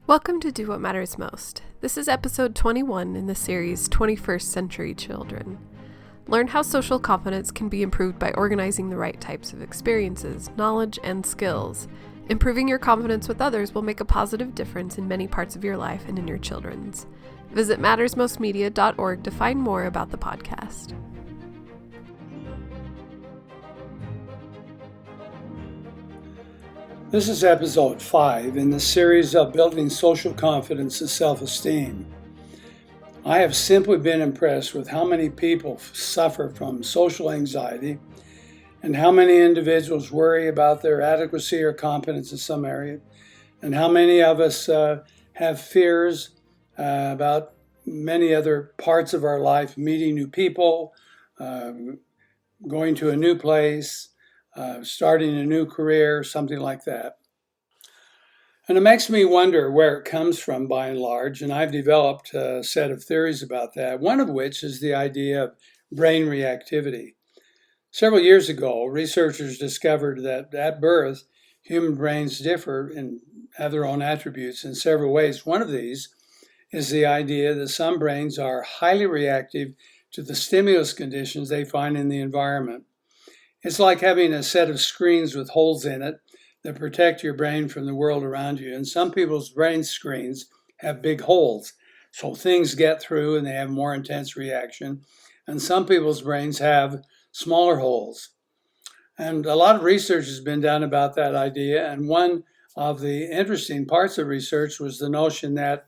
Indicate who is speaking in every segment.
Speaker 1: Welcome to Do What Matters Most. This is episode 21 in the series 21st-Century Children. Learn how social confidence can be improved by organizing the right types of experiences, knowledge, and skills. Improving your confidence with others will make a positive difference in many parts of your life and in your children's. Visit mattersmostmedia.org to find more about the podcast.
Speaker 2: This is episode 5 in the series of Building Social Confidence and Self-Esteem. I have simply been impressed with how many people suffer from social anxiety and how many individuals worry about their adequacy or competence in some area, and how many of us have fears about many other parts of our life, meeting new people, going to a new place, starting a new career, something like that. And it makes me wonder where it comes from by and large, and I've developed a set of theories about that, one of which is the idea of brain reactivity. Several years ago, researchers discovered that at birth, human brains differ and have their own attributes in several ways. One of these is the idea that some brains are highly reactive to the stimulus conditions they find in the environment. It's like having a set of screens with holes in it that protect your brain from the world around you. And some people's brain screens have big holes, so things get through and they have more intense reaction. And some people's brains have smaller holes. And a lot of research has been done about that idea. And one of the interesting parts of research was the notion that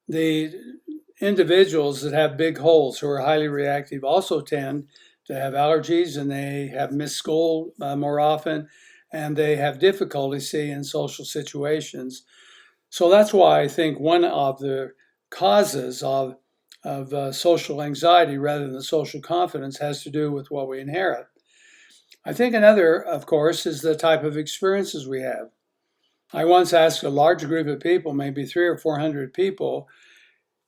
Speaker 2: the individuals that have big holes, who are highly reactive, also tend to have allergies, and they have missed school more often, and they have difficulty seeing in social situations. So that's why I think one of the causes of social anxiety rather than social confidence has to do with what we inherit. I think another, of course, is the type of experiences we have. I once asked a large group of people, maybe 300 or 400 people,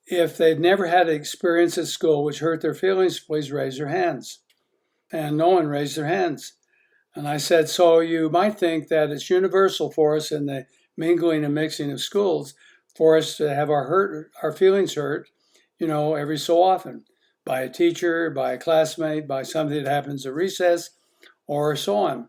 Speaker 2: if they'd never had an experience at school which hurt their feelings, please raise your hands. And no one raised their hands. And I said, so you might think that it's universal for us in the mingling and mixing of schools for us to have our feelings hurt, every so often by a teacher, by a classmate, by something that happens at recess, or so on.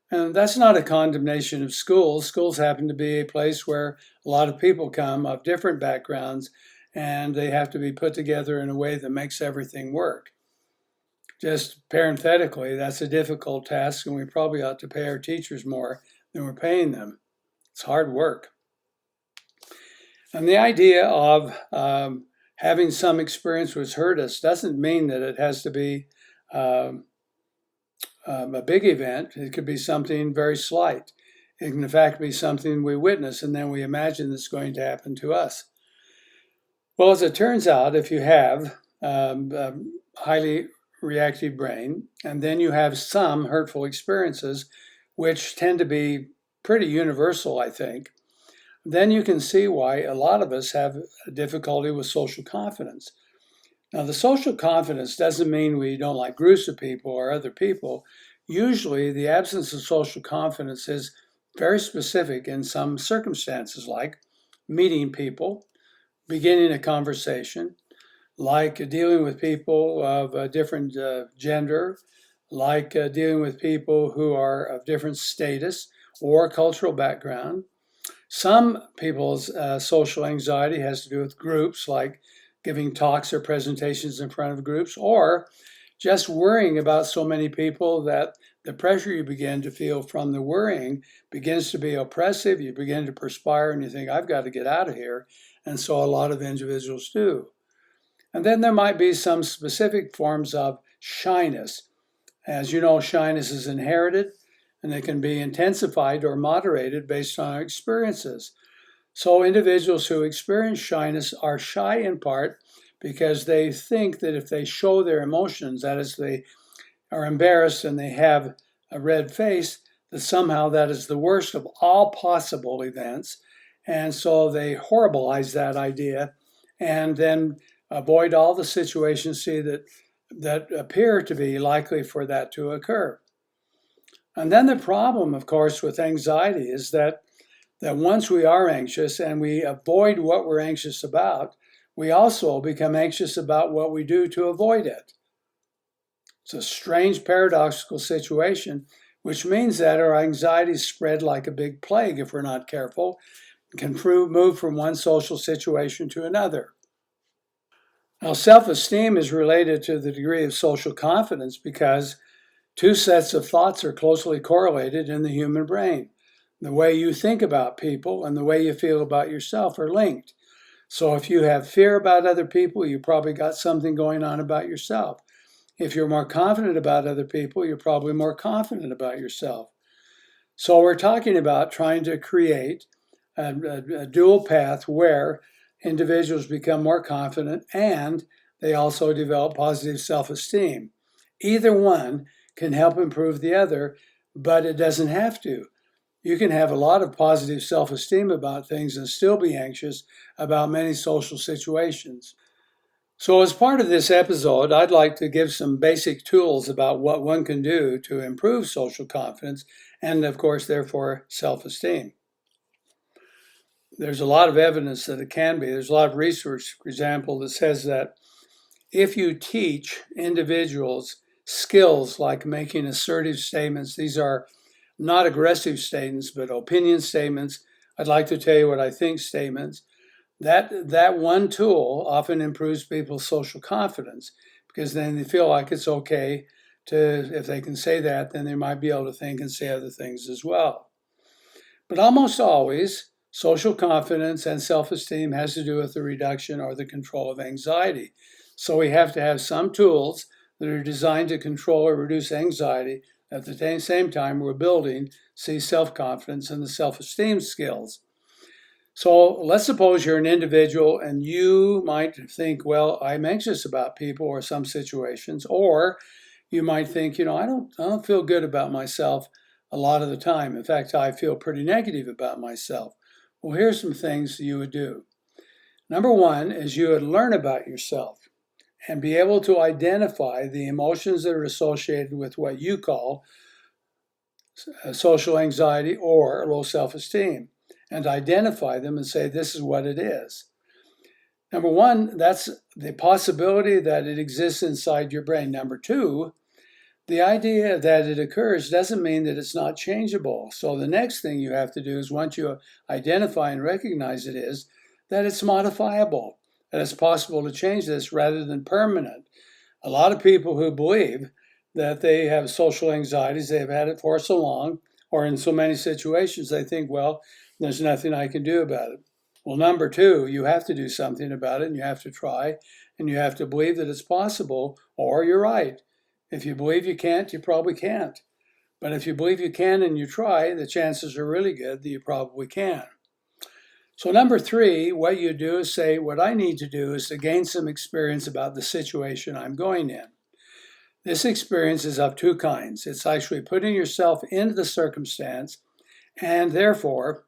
Speaker 2: And that's not a condemnation of schools. Schools happen to be a place where a lot of people come of different backgrounds, and they have to be put together in a way that makes everything work. Just parenthetically, that's a difficult task, and we probably ought to pay our teachers more than we're paying them. It's hard work. And the idea of having some experience which hurt us doesn't mean that it has to be a big event. It could be something very slight. It can, in fact, be something we witness, and then we imagine it's going to happen to us. Well, as it turns out, if you have a highly reactive brain, and then you have some hurtful experiences, which tend to be pretty universal, I think, then you can see why a lot of us have a difficulty with social confidence. Now, the social confidence doesn't mean we don't like groups of people or other people. Usually, the absence of social confidence is very specific in some circumstances, like meeting people, beginning a conversation, like dealing with people of a different gender, like dealing with people who are of different status or cultural background. Some people's social anxiety has to do with groups, like giving talks or presentations in front of groups, or just worrying about so many people that the pressure you begin to feel from the worrying begins to be oppressive. You begin to perspire and you think, I've got to get out of here. And so a lot of individuals do. And then there might be some specific forms of shyness. As you know, shyness is inherited, and it can be intensified or moderated based on our experiences. So individuals who experience shyness are shy in part because they think that if they show their emotions, that is, they are embarrassed and they have a red face, that somehow that is the worst of all possible events. And so they horribilize that idea and then avoid all the situations that appear to be likely for that to occur. And then the problem, of course, with anxiety is that that once we are anxious and we avoid what we're anxious about, we also become anxious about what we do to avoid it. It's a strange paradoxical situation, which means that our anxieties spread like a big plague if we're not careful, can move from one social situation to another. Now, self-esteem is related to the degree of social confidence because two sets of thoughts are closely correlated in the human brain. The way you think about people and the way you feel about yourself are linked. So if you have fear about other people, you probably got something going on about yourself. If you're more confident about other people, you're probably more confident about yourself. So we're talking about trying to create a dual path where individuals become more confident and they also develop positive self-esteem. Either one can help improve the other, but it doesn't have to. You can have a lot of positive self-esteem about things and still be anxious about many social situations. So as part of this episode, I'd like to give some basic tools about what one can do to improve social confidence and, of course, therefore, self-esteem. There's a lot of evidence that it can be. There's a lot of research, for example, that says that if you teach individuals skills like making assertive statements, these are not aggressive statements, but opinion statements, I'd like to tell you what I think statements, that one tool often improves people's social confidence because then they feel like it's okay to, if they can say that, then they might be able to think and say other things as well. But almost always, social confidence and self-esteem has to do with the reduction or the control of anxiety. So we have to have some tools that are designed to control or reduce anxiety. At the same time, we're building, self-confidence and the self-esteem skills. So let's suppose you're an individual and you might think, well, I'm anxious about people or some situations, or you might think, I don't feel good about myself a lot of the time. In fact, I feel pretty negative about myself. Well, here's some things you would do. Number one is you would learn about yourself and be able to identify the emotions that are associated with what you call social anxiety or low self-esteem, and identify them and say, this is what it is. Number one, that's the possibility that it exists inside your brain. Number two, the idea that it occurs doesn't mean that it's not changeable. So the next thing you have to do is, once you identify and recognize it, is that it's modifiable, that it's possible to change this rather than permanent. A lot of people who believe that they have social anxieties, they've had it for so long, or in so many situations, they think, well, there's nothing I can do about it. Well, number two, you have to do something about it, and you have to try, and you have to believe that it's possible, or you're right. If you believe you can't, you probably can't. But if you believe you can and you try, the chances are really good that you probably can. So number three, what you do is say, what I need to do is to gain some experience about the situation I'm going in. This experience is of two kinds. It's actually putting yourself into the circumstance and therefore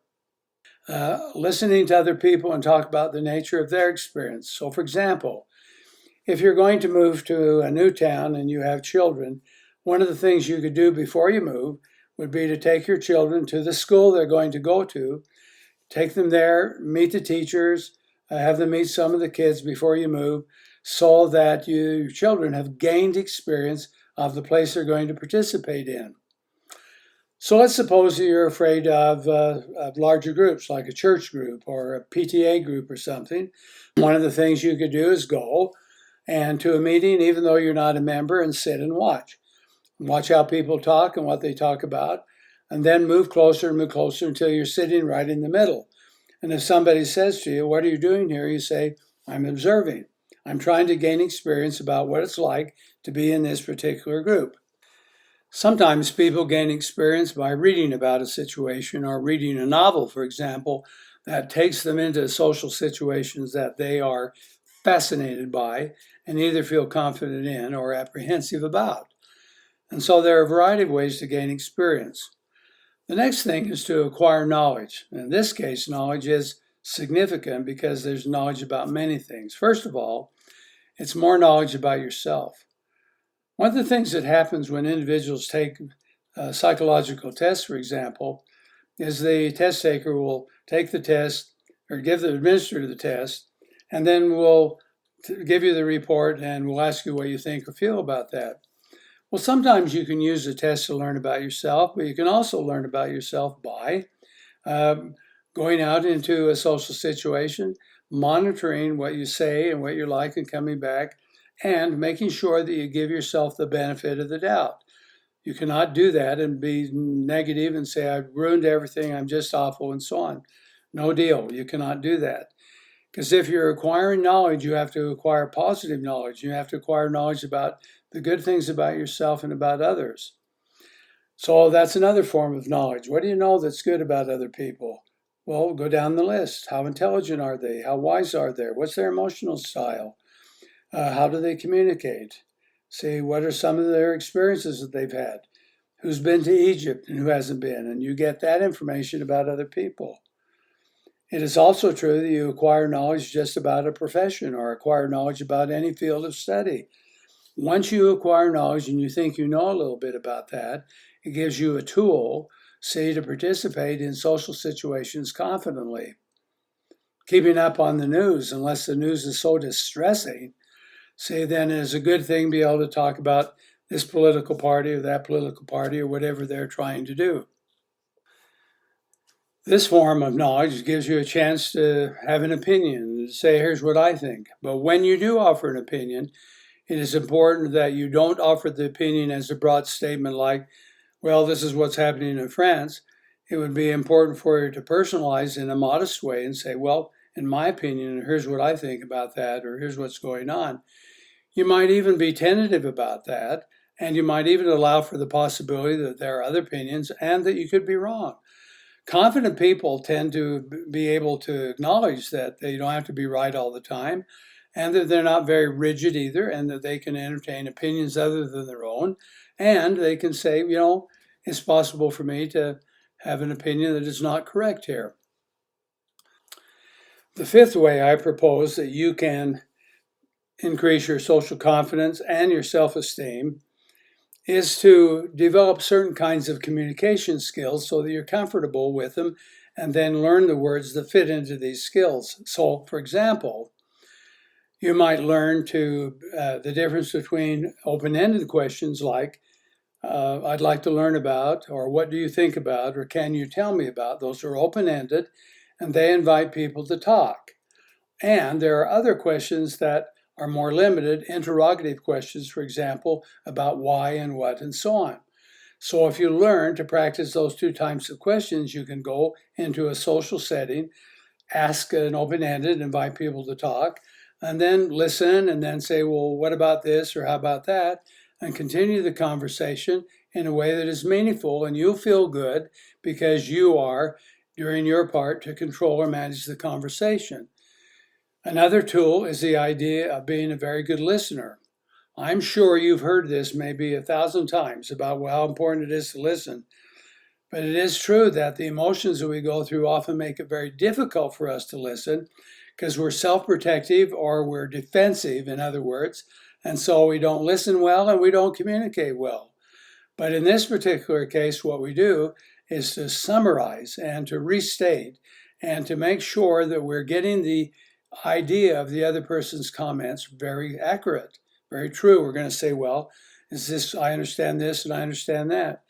Speaker 2: listening to other people and talk about the nature of their experience. So for example, if you're going to move to a new town and you have children, one of the things you could do before you move would be to take your children to the school they're going to go to, take them there, meet the teachers, have them meet some of the kids before you move, so that your children have gained experience of the place they're going to participate in. So let's suppose you're afraid of larger groups, like a church group or a PTA group or something. One of the things you could do is go and to a meeting, even though you're not a member, and sit and watch. Watch how people talk and what they talk about, and then move closer until you're sitting right in the middle. And if somebody says to you, what are you doing here? You say, I'm observing. I'm trying to gain experience about what it's like to be in this particular group. Sometimes people gain experience by reading about a situation or reading a novel, for example, that takes them into social situations that they are fascinated by and either feel confident in or apprehensive about. And so there are a variety of ways to gain experience. The next thing is to acquire knowledge. In this case, knowledge is significant because there's knowledge about many things. First of all, it's more knowledge about yourself. One of the things that happens when individuals take psychological tests, for example, is the test taker will take the test or give the administrator the test, and then we'll give you the report and we'll ask you what you think or feel about that. Well, sometimes you can use the test to learn about yourself, but you can also learn about yourself by going out into a social situation, monitoring what you say and what you're like and coming back, and making sure that you give yourself the benefit of the doubt. You cannot do that and be negative and say, I've ruined everything, I'm just awful, and so on. No deal. You cannot do that. Because if you're acquiring knowledge, you have to acquire positive knowledge. You have to acquire knowledge about the good things about yourself and about others. So that's another form of knowledge. What do you know that's good about other people? Well, go down the list. How intelligent are they? How wise are they? What's their emotional style? How do they communicate? See, what are some of their experiences that they've had? Who's been to Egypt and who hasn't been? And you get that information about other people. It is also true that you acquire knowledge just about a profession or acquire knowledge about any field of study. Once you acquire knowledge and you think you know a little bit about that, it gives you a tool, say, to participate in social situations confidently. Keeping up on the news, unless the news is so distressing, say then it is a good thing to be able to talk about this political party or that political party or whatever they're trying to do. This form of knowledge gives you a chance to have an opinion, to say, here's what I think. But when you do offer an opinion, it is important that you don't offer the opinion as a broad statement like, well, this is what's happening in France. It would be important for you to personalize in a modest way and say, well, in my opinion, here's what I think about that, or here's what's going on. You might even be tentative about that, and you might even allow for the possibility that there are other opinions and that you could be wrong. Confident people tend to be able to acknowledge that they don't have to be right all the time, and that they're not very rigid either, and that they can entertain opinions other than their own, and they can say, it's possible for me to have an opinion that is not correct here. The fifth way I propose that you can increase your social confidence and your self-esteem is to develop certain kinds of communication skills so that you're comfortable with them and then learn the words that fit into these skills. So, for example, you might learn the difference between open-ended questions like, I'd like to learn about, or what do you think about, or can you tell me about? Those are open-ended, and they invite people to talk. And there are other questions that are more limited, interrogative questions, for example, about why and what and so on. So if you learn to practice those two types of questions, you can go into a social setting, ask an open-ended, invite people to talk, and then listen and then say, well, what about this or how about that? And continue the conversation in a way that is meaningful, and you'll feel good because you are doing your part to control or manage the conversation. Another tool is the idea of being a very good listener. I'm sure you've heard this maybe 1,000 times about how important it is to listen. But it is true that the emotions that we go through often make it very difficult for us to listen because we're self-protective or we're defensive, in other words, and so we don't listen well and we don't communicate well. But in this particular case, what we do is to summarize and to restate and to make sure that we're getting the idea of the other person's comments very accurate, very true. We're going to say, well, I understand this and I understand that.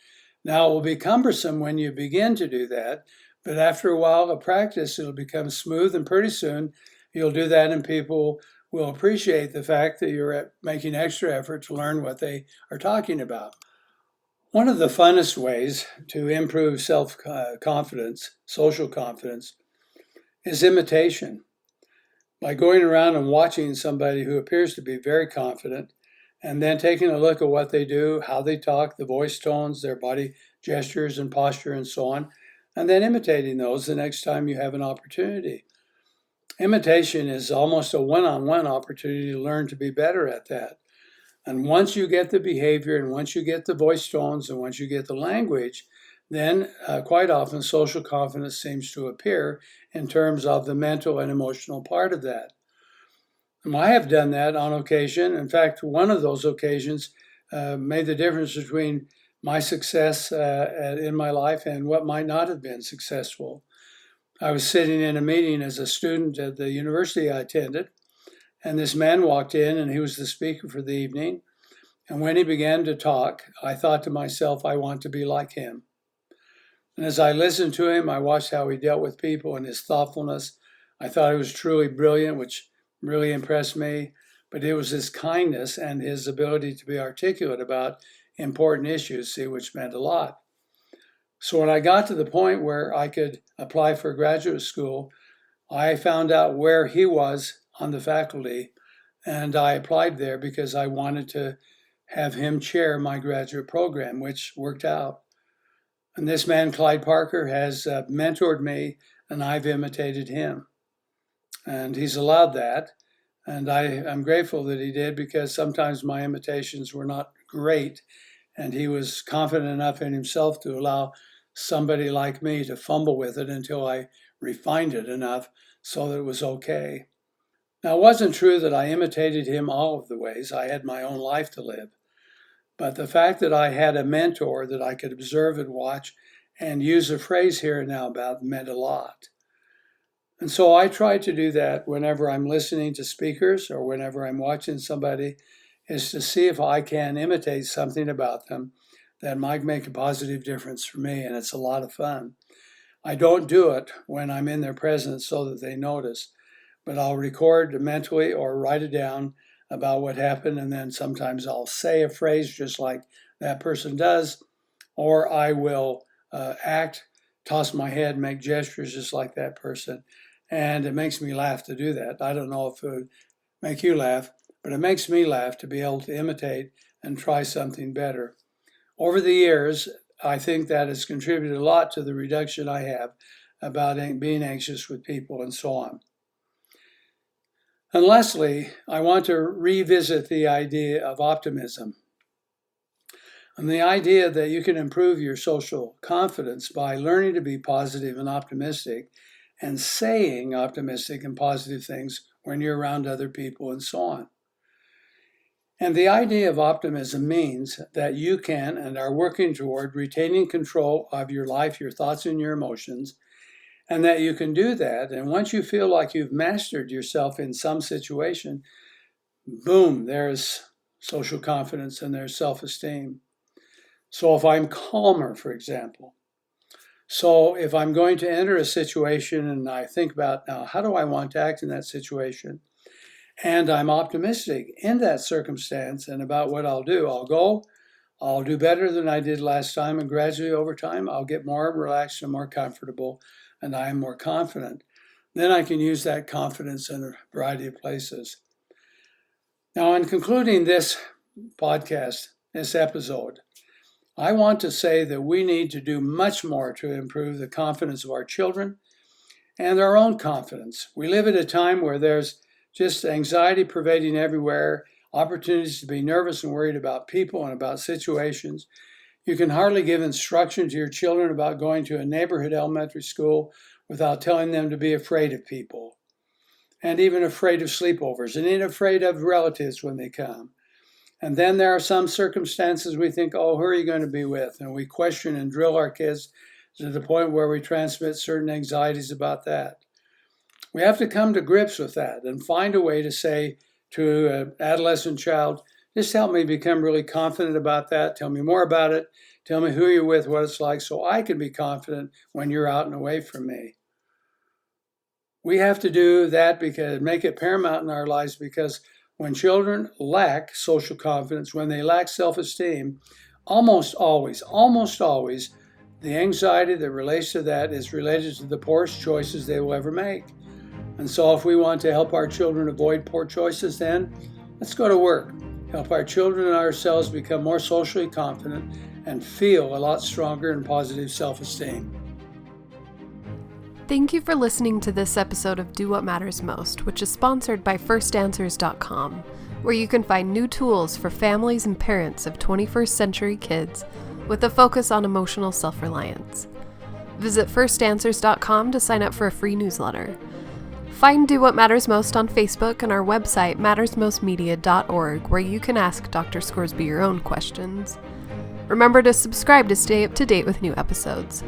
Speaker 2: Now, it will be cumbersome when you begin to do that, but after a while of practice, it'll become smooth, and pretty soon you'll do that and people will appreciate the fact that you're making extra effort to learn what they are talking about. One of the funnest ways to improve self-confidence, social confidence, is imitation. By going around and watching somebody who appears to be very confident and then taking a look at what they do, how they talk, the voice tones, their body gestures and posture and so on, and then imitating those the next time you have an opportunity. Imitation is almost a one-on-one opportunity to learn to be better at that. And once you get the behavior and once you get the voice tones and once you get the language, then quite often social confidence seems to appear in terms of the mental and emotional part of that. And I have done that on occasion. In fact, one of those occasions made the difference between my success in my life and what might not have been successful. I was sitting in a meeting as a student at the university I attended, and this man walked in, and he was the speaker for the evening. And when he began to talk, I thought to myself, I want to be like him. And as I listened to him, I watched how he dealt with people and his thoughtfulness. I thought he was truly brilliant, which really impressed me. But it was his kindness and his ability to be articulate about important issues, which meant a lot. So when I got to the point where I could apply for graduate school, I found out where he was on the faculty, and I applied there because I wanted to have him chair my graduate program, which worked out. And this man, Clyde Parker, has mentored me, and I've imitated him. And he's allowed that. And I'm grateful that he did, because sometimes my imitations were not great. And he was confident enough in himself to allow somebody like me to fumble with it until I refined it enough so that it was okay. Now, it wasn't true that I imitated him all of the ways. I had my own life to live. But the fact that I had a mentor that I could observe and watch and use a phrase here and now about meant a lot. And so I try to do that whenever I'm listening to speakers or whenever I'm watching somebody, is to see if I can imitate something about them that might make a positive difference for me, and it's a lot of fun. I don't do it when I'm in their presence so that they notice, but I'll record mentally or write it down about what happened, and then sometimes I'll say a phrase just like that person does, or I will act, toss my head, make gestures just like that person, and it makes me laugh to do that. I don't know if it would make you laugh, but it makes me laugh to be able to imitate and try something better. Over the years, I think that has contributed a lot to the reduction I have about being anxious with people and so on. And lastly, I want to revisit the idea of optimism and the idea that you can improve your social confidence by learning to be positive and optimistic and saying optimistic and positive things when you're around other people and so on. And the idea of optimism means that you can and are working toward retaining control of your life, your thoughts, and your emotions, and that you can do that. And once you feel like you've mastered yourself in some situation, boom, there's social confidence and there's self-esteem. So if I'm calmer, for example, so if I'm going to enter a situation and I think about, now, how do I want to act in that situation? And I'm optimistic in that circumstance and about what I'll do. I'll do better than I did last time, and gradually over time, I'll get more relaxed and more comfortable, and I am more confident. Then I can use that confidence in a variety of places. Now, in concluding this podcast, this episode, I want to say that we need to do much more to improve the confidence of our children and our own confidence. We live at a time where there's just anxiety pervading everywhere, opportunities to be nervous and worried about people and about situations. You can hardly give instruction to your children about going to a neighborhood elementary school without telling them to be afraid of people, and even afraid of sleepovers, and even afraid of relatives when they come. And then there are some circumstances we think, oh, who are you going to be with? And we question and drill our kids to the point where we transmit certain anxieties about that. We have to come to grips with that and find a way to say to an adolescent child, just help me become really confident about that. Tell me more about it. Tell me who you're with, what it's like, so I can be confident when you're out and away from me. We have to do that because make it paramount in our lives, because when children lack social confidence, when they lack self-esteem, almost always, the anxiety that relates to that is related to the poorest choices they will ever make. And so if we want to help our children avoid poor choices, then let's go to work. Help our children and ourselves become more socially confident and feel a lot stronger and positive self-esteem.
Speaker 1: Thank you for listening to this episode of Do What Matters Most, which is sponsored by firstanswers.com, where you can find new tools for families and parents of 21st century kids with a focus on emotional self-reliance. Visit firstanswers.com to sign up for a free newsletter. Find Do What Matters Most on Facebook and our website, mattersmostmedia.org, where you can ask Dr. Scoresby your own questions. Remember to subscribe to stay up to date with new episodes.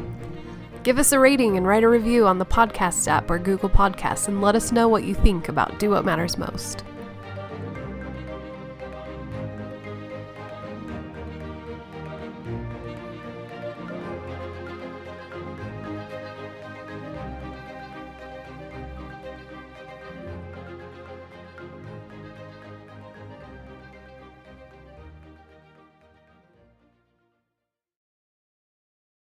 Speaker 1: Give us a rating and write a review on the podcast app or Google Podcasts and let us know what you think about Do What Matters Most.